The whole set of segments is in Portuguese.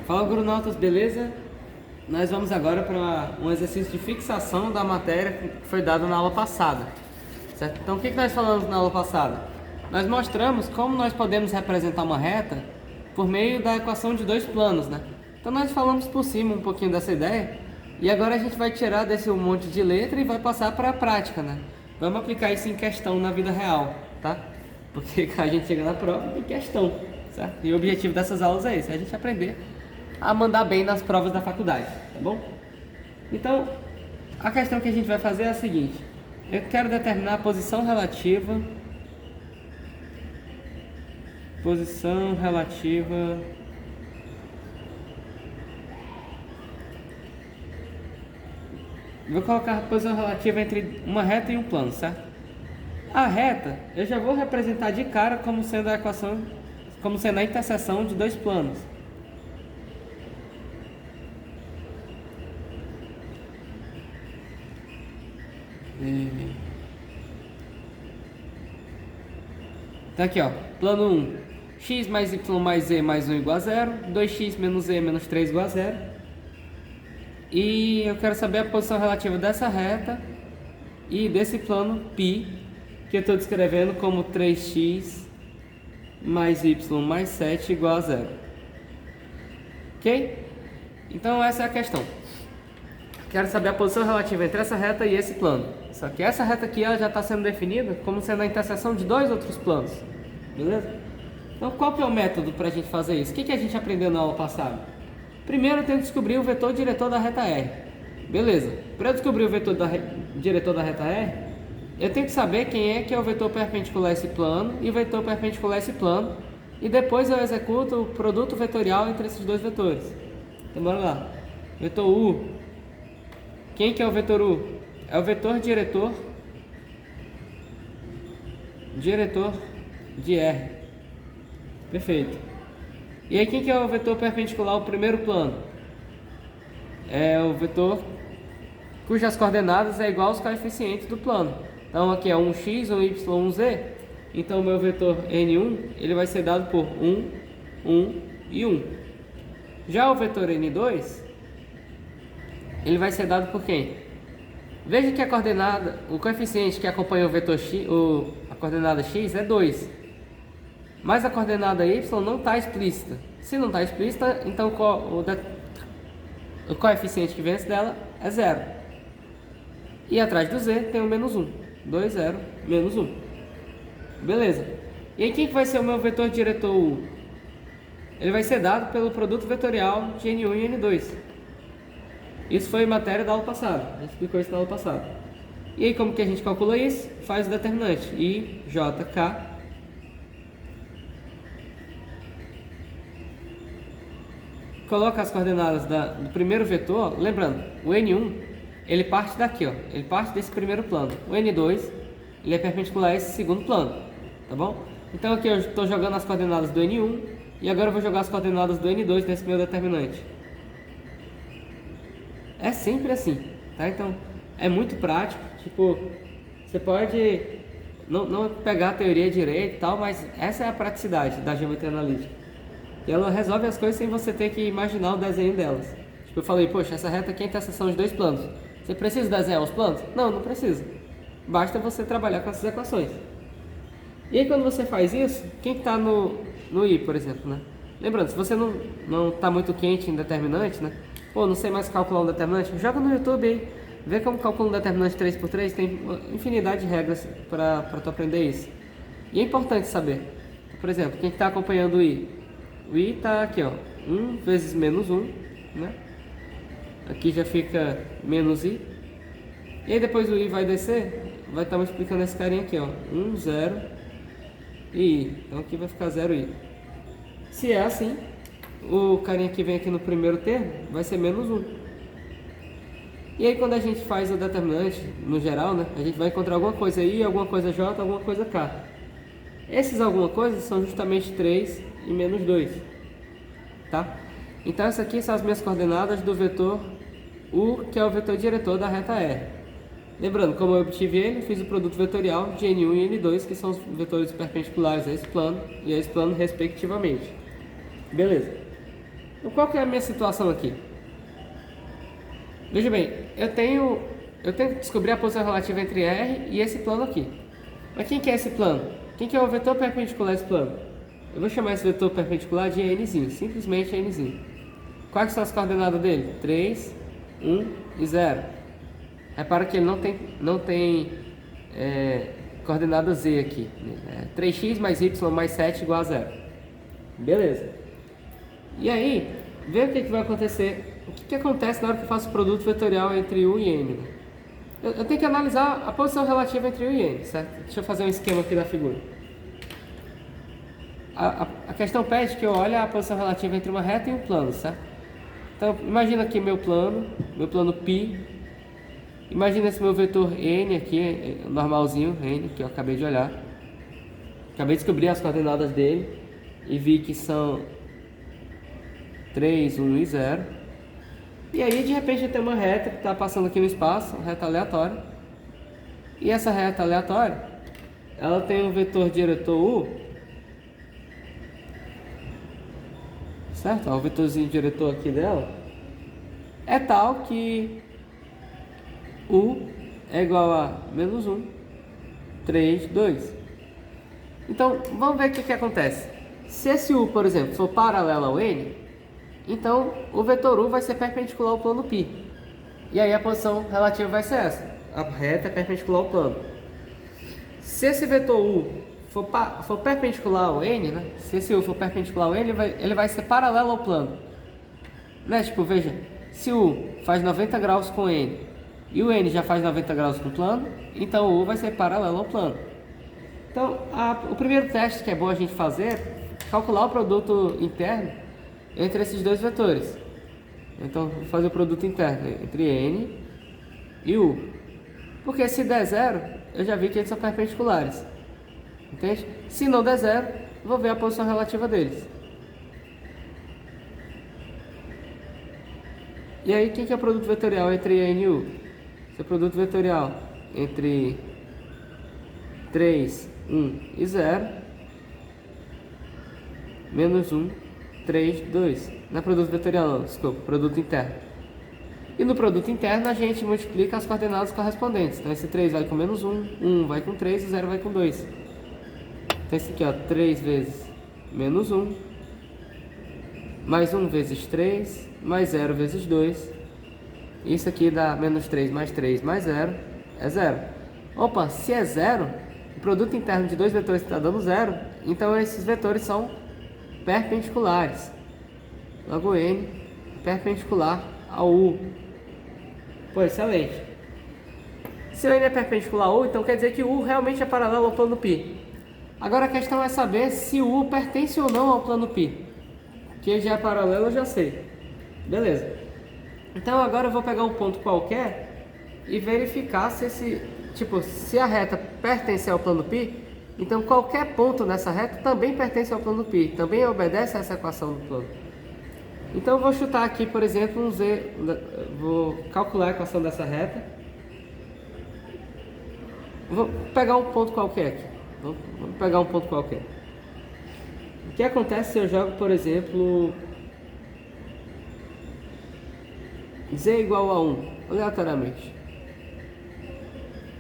Fala, grunautas, beleza? Nós vamos agora para um exercício de fixação da matéria que foi dado na aula passada, certo? Então, o que nós falamos na aula passada? Nós mostramos como nós podemos representar uma reta por meio da equação de dois planos, né? Então, nós falamos por cima um pouquinho dessa ideia e agora a gente vai tirar desse um monte de letra e vai passar para a prática, né? Vamos aplicar isso em questão na vida real, tá? Porque a gente chega na prova em questão, certo? E o objetivo dessas aulas é esse, é a gente aprender a mandar bem nas provas da faculdade, tá bom? Então, a questão que a gente vai fazer é a seguinte: eu quero determinar a posição relativa vou colocar a posição relativa entre uma reta e um plano, certo? A reta, eu já vou representar de cara como sendo a equação, como sendo a interseção de dois planos. Então aqui, ó, plano 1, x mais y mais z mais 1 igual a 0, 2x menos z menos 3 igual a 0. E eu quero saber a posição relativa dessa reta e desse plano π, que eu estou descrevendo como 3x mais y mais 7 igual a 0. Ok? Então essa é a questão. Quero saber a posição relativa entre essa reta e esse plano. Só que essa reta aqui ela já está sendo definida como sendo a interseção de dois outros planos. Beleza? Então qual que é o método para a gente fazer isso? O que a gente aprendeu na aula passada? Primeiro eu tenho que descobrir o vetor diretor da reta R. Beleza. Para eu descobrir o vetor diretor da reta R, eu tenho que saber quem é que é o vetor perpendicular a esse plano e o vetor perpendicular a esse plano. E depois eu executo o produto vetorial entre esses dois vetores. Então bora lá. Vetor U. Quem que é o vetor U? É o vetor diretor de R. Perfeito. E aí quem que é o vetor perpendicular ao primeiro plano? É o vetor cujas coordenadas é igual aos coeficientes do plano. Então aqui é um x, um y, um z. Então o meu vetor N1 ele vai ser dado por 1, 1 e 1. Já o vetor N2 ele vai ser dado por quem? Veja que a coordenada, o coeficiente que acompanha o vetor x, a coordenada x é 2. Mas a coordenada y não está explícita. Se não está explícita, então o coeficiente que vem antes dela é 0. E atrás do z tem o menos 1. 2, 0, menos 1. Beleza. E aí quem que vai ser o meu vetor diretor U? Ele vai ser dado pelo produto vetorial de N1 e N2. Isso foi matéria da aula passada. A gente explicou isso na aula passada. E aí como que a gente calcula isso? Faz o determinante. I, J, K. Coloca as coordenadas do primeiro vetor. Lembrando, o N1 ele parte daqui, ó. Ele parte desse primeiro plano. O N2 ele é perpendicular a esse segundo plano. Tá bom? Então aqui eu estou jogando as coordenadas do N1 e agora eu vou jogar as coordenadas do N2 nesse meu determinante. É sempre assim, tá? Então, é muito prático. Tipo, você pode não pegar a teoria direito e tal, mas essa é a praticidade da geometria analítica. E ela resolve as coisas sem você ter que imaginar o desenho delas. Tipo, eu falei, poxa, essa reta aqui é a interseção de dois planos. Você precisa desenhar os planos? Não, não precisa. Basta você trabalhar com essas equações. E aí, quando você faz isso, quem está no I, por exemplo, né? Lembrando, se você não está muito quente em determinante, né? Pô, não sei mais calcular um determinante, joga no YouTube aí, vê como calcula um determinante 3×3, tem uma infinidade de regras para tu aprender isso. E é importante saber, por exemplo, quem está acompanhando o I está aqui, ó, 1 vezes menos 1, né? Aqui já fica menos I, e aí depois o I vai descer, vai estar multiplicando esse carinha aqui, ó, 1, 0 e I, então aqui vai ficar 0I. Se é assim, o carinha que vem aqui no primeiro termo vai ser menos 1. E aí quando a gente faz o determinante, no geral, né, a gente vai encontrar alguma coisa I, alguma coisa J, alguma coisa K. Esses alguma coisa são justamente 3 e menos 2. Tá? Então essas aqui são as minhas coordenadas do vetor U, que é o vetor diretor da reta R. Lembrando, como eu obtive ele, fiz o produto vetorial de N1 e N2, que são os vetores perpendiculares a esse plano e a esse plano respectivamente. Beleza. Então, qual que é a minha situação aqui? Veja bem, eu tenho que descobrir a posição relativa entre R e esse plano aqui. Mas quem que é esse plano? Quem que é o vetor perpendicular a esse plano? Eu vou chamar esse vetor perpendicular de Nzinho, simplesmente Nzinho. Quais são as coordenadas dele? 3, 1 e 0. Repara que ele não tem coordenada Z aqui. 3x mais y mais 7 igual a 0. Beleza. E aí, vê o que vai acontecer. O que acontece na hora que eu faço o produto vetorial entre U e N? Eu tenho que analisar a posição relativa entre U e N, certo? Deixa eu fazer um esquema aqui da figura. A questão pede que eu olhe a posição relativa entre uma reta e um plano, certo? Então, imagina aqui meu plano π. Imagina esse meu vetor N aqui, normalzinho, N, que eu acabei de olhar. Acabei de descobrir as coordenadas dele e vi que são 3, 1 e 0. E aí, de repente, tem uma reta que está passando aqui no espaço, uma reta aleatória. E essa reta aleatória, ela tem um vetor diretor U, certo? O vetorzinho diretor aqui dela é tal que U é igual a menos 1, 3, 2. Então, vamos ver o que acontece. Se esse U, por exemplo, for paralelo ao N, então o vetor U vai ser perpendicular ao plano π. E aí a posição relativa vai ser essa. A reta é perpendicular ao plano. Se esse vetor U for perpendicular ao N, né? Se esse U for perpendicular ao N, ele vai ser paralelo ao plano. Né? Tipo, veja, se o U faz 90 graus com N e o N já faz 90 graus com o plano, então o U vai ser paralelo ao plano. Então, o primeiro teste que é bom a gente fazer é calcular o produto interno entre esses dois vetores. Então, vou fazer o produto interno entre N e U. Porque se der zero, eu já vi que eles são perpendiculares. Entende? Se não der zero, vou ver a posição relativa deles. E aí, quem que é o produto vetorial entre N e U? Esse é o produto vetorial entre 3, 1 e 0, menos 1, 3, 2. Não é produto vetorial não, desculpa, produto interno. E no produto interno a gente multiplica as coordenadas correspondentes. Então esse 3 vai com menos 1, 1 vai com 3 e 0 vai com 2. Então esse aqui, ó, 3 vezes menos 1, mais 1 vezes 3, mais 0 vezes 2. Isso aqui dá menos 3 mais 3 mais 0, é 0. Opa, se é 0, o produto interno de dois vetores está dando 0, então esses vetores são perpendiculares. Logo N perpendicular ao U. Pô, excelente. Se o N é perpendicular ao U, então quer dizer que o U realmente é paralelo ao plano π. Agora a questão é saber se o U pertence ou não ao plano π. Que ele já é paralelo, eu já sei. Beleza. Então agora eu vou pegar um ponto qualquer e verificar se a reta pertence ao plano π. Então qualquer ponto nessa reta também pertence ao plano π, também obedece a essa equação do plano. Então eu vou chutar aqui, por exemplo, um Z, vou calcular a equação dessa reta. Vou pegar um ponto qualquer aqui. Vamos pegar um ponto qualquer. O que acontece se eu jogo, por exemplo, Z igual a 1, aleatoriamente?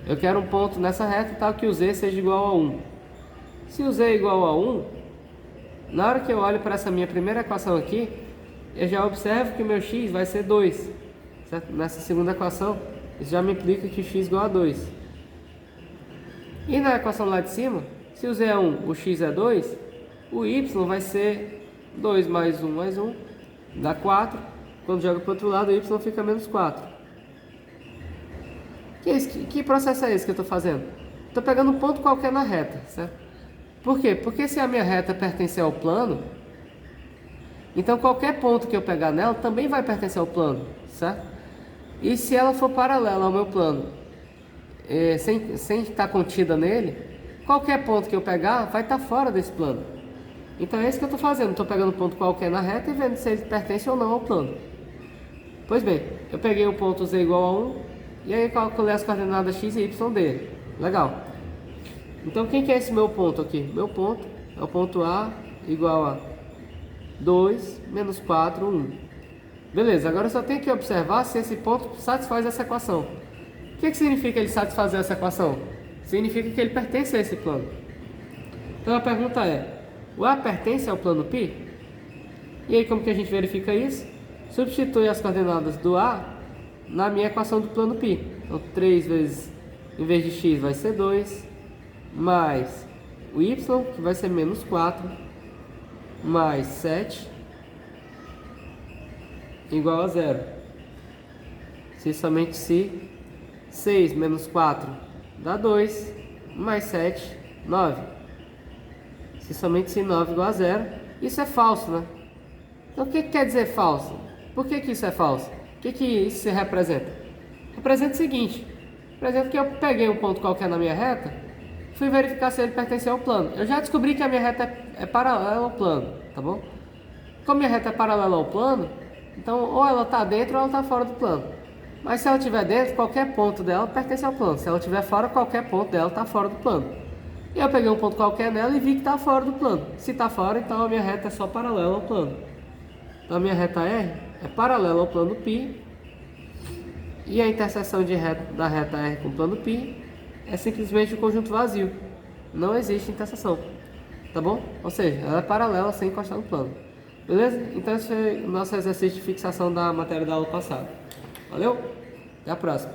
Eu quero um ponto nessa reta tal que o Z seja igual a 1. Se o Z é igual a 1, na hora que eu olho para essa minha primeira equação aqui, eu já observo que o meu x vai ser 2. Certo? Nessa segunda equação, isso já me implica que o x é igual a 2. E na equação lá de cima, se o Z é 1, o x é 2, o y vai ser 2 mais 1, dá 4. Quando joga para o outro lado, o y fica menos 4. Que processo é esse que eu estou fazendo? Estou pegando um ponto qualquer na reta, certo? Por quê? Porque se a minha reta pertencer ao plano, então qualquer ponto que eu pegar nela também vai pertencer ao plano, certo? E se ela for paralela ao meu plano, sem estar contida nele, qualquer ponto que eu pegar vai estar fora desse plano. Então é isso que eu estou fazendo. Estou pegando um ponto qualquer na reta e vendo se ele pertence ou não ao plano. Pois bem, eu peguei o ponto Z igual a 1 e aí calculei as coordenadas x e y dele. Legal. Então quem que é esse meu ponto aqui? Meu ponto é o ponto A igual a 2, menos 4, 1. Beleza, agora eu só tenho que observar se esse ponto satisfaz essa equação. O que significa ele satisfazer essa equação? Significa que ele pertence a esse plano. Então a pergunta é, o A pertence ao plano π? E aí como que a gente verifica isso? Substitui as coordenadas do A na minha equação do plano π. Então 3 vezes, em vez de x vai ser 2, mais o y, que vai ser menos 4, mais 7, igual a 0. Se somente se 6 menos 4 dá 2, mais 7, 9. Se somente se 9 igual a 0, isso é falso, né? Então o que quer dizer falso? Por que isso é falso? O que isso se representa? Representa o seguinte, representa que eu peguei um ponto qualquer na minha reta, fui verificar se ele pertence ao plano. Eu já descobri que a minha reta é paralela ao plano, tá bom? Como minha reta é paralela ao plano, então ou ela está dentro ou ela está fora do plano. Mas se ela estiver dentro, qualquer ponto dela pertence ao plano. Se ela estiver fora, qualquer ponto dela está fora do plano. E eu peguei um ponto qualquer nela e vi que está fora do plano. Se está fora, então a minha reta é só paralela ao plano. Então a minha reta R é paralela ao plano π. E a interseção da reta R com o plano π é simplesmente um conjunto vazio. Não existe interseção. Tá bom? Ou seja, ela é paralela sem encostar no plano. Beleza? Então esse foi o nosso exercício de fixação da matéria da aula passada. Valeu? Até a próxima.